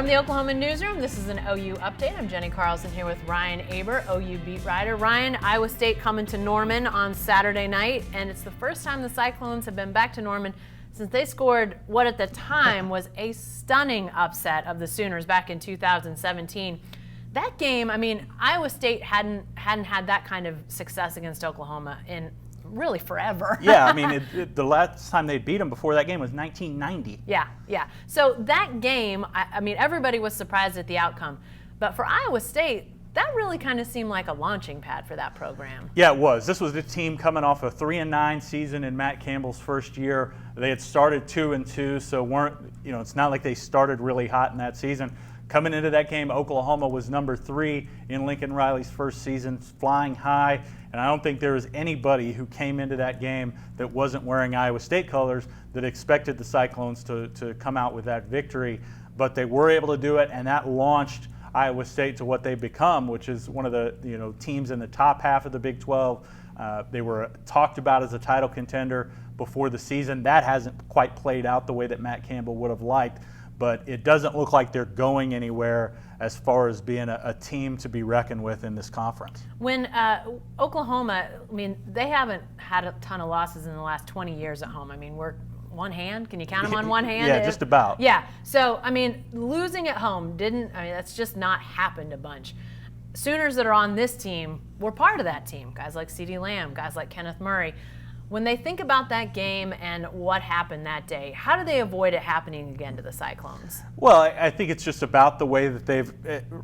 From the Oklahoman newsroom, this is an OU update. I'm Jenni Carlson here with Ryan Aber, OU beat writer. Ryan, Iowa State coming to Norman on Saturday night, and it's the first time the Cyclones have been back to Norman since they scored what at the time was a stunning upset of the Sooners back in 2017. That game, I mean, Iowa State hadn't had that kind of success against Oklahoma in really forever. Yeah, I mean, the last time they beat them before that game was 1990. Yeah. So that game, I mean, everybody was surprised at the outcome. But for Iowa State, that really kind of seemed like a launching pad for that program. Yeah, it was. This was the team coming off a 3-9 season in Matt Campbell's first year. They had started 2-2, so it's not like they started really hot in that season. Coming into that game, Oklahoma was number 3 in Lincoln Riley's first season, flying high. And I don't think there was anybody who came into that game that wasn't wearing Iowa State colors that expected the Cyclones to come out with that victory. But they were able to do it, and that launched Iowa State to what they've become, which is one of the teams in the top half of the Big 12. They were talked about as a title contender before the season. That hasn't quite played out the way that Matt Campbell would have liked. But it doesn't look like they're going anywhere as far as being a team to be reckoned with in this conference. When Oklahoma, I mean, they haven't had a ton of losses in the last 20 years at home. I mean, we're one hand. Can you count them on one hand? Yeah, just about. Yeah. So, I mean, losing at home that's just not happened a bunch. Sooners that are on this team were part of that team. Guys like CeeDee Lamb, guys like Kenneth Murray. When they think about that game and what happened that day, how do they avoid it happening again to the Cyclones? Well, I think it's just about the way that they've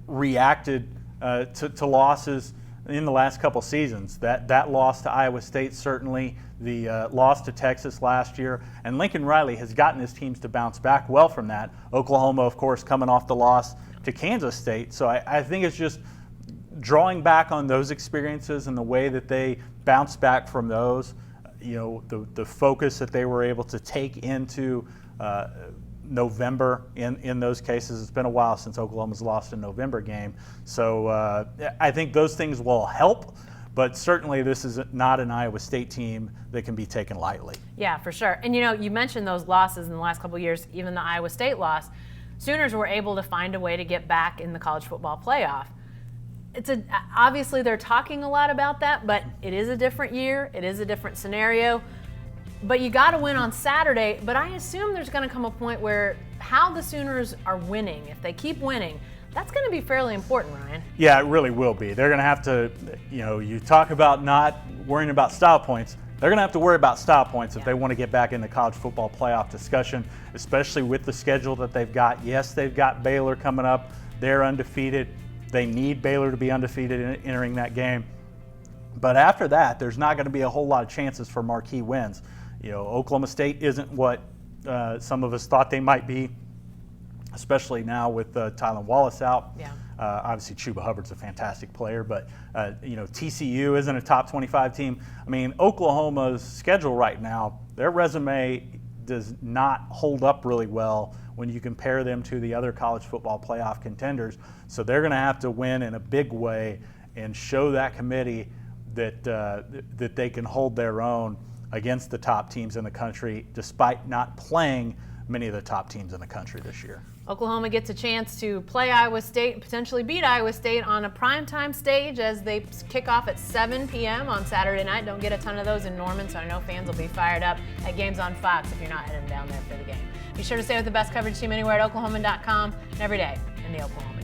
reacted to losses in the last couple seasons. That loss to Iowa State, certainly, the loss to Texas last year, and Lincoln Riley has gotten his teams to bounce back well from that. Oklahoma, of course, coming off the loss to Kansas State. So I think it's just drawing back on those experiences and the way that they bounce back from those. The focus that they were able to take into November in those cases. It's been a while since Oklahoma's lost a November game. So I think those things will help, but certainly this is not an Iowa State team that can be taken lightly. Yeah, for sure. And you mentioned those losses in the last couple of years, even the Iowa State loss. Sooners were able to find a way to get back in the college football playoff. Obviously they're talking a lot about that, but it is a different year. It is a different scenario. But you got to win on Saturday. But I assume there's going to come a point where how the Sooners are winning, if they keep winning, that's going to be fairly important, Ryan. Yeah, it really will be. They're going to have to, you talk about not worrying about style points. They're going to have to worry about style points if they want to get back in the college football playoff discussion, especially with the schedule that they've got. Yes, they've got Baylor coming up. They're undefeated. They need Baylor to be undefeated in entering that game. But after that, there's not going to be a whole lot of chances for marquee wins. Oklahoma State isn't what some of us thought they might be, especially now with Tylan Wallace out. Yeah. Obviously, Chuba Hubbard's a fantastic player, but TCU isn't a top 25 team. I mean, Oklahoma's schedule right now, their resume does not hold up really well when you compare them to the other college football playoff contenders. So they're going to have to win in a big way and show that committee that they can hold their own against the top teams in the country, despite not playing many of the top teams in the country this year. Oklahoma gets a chance to play Iowa State and potentially beat Iowa State on a primetime stage as they kick off at 7 p.m. on Saturday night. Don't get a ton of those in Norman, so I know fans will be fired up at games on Fox if you're not heading down there for the game. Be sure to stay with the best coverage team anywhere at Oklahoman.com and every day in the Oklahoman.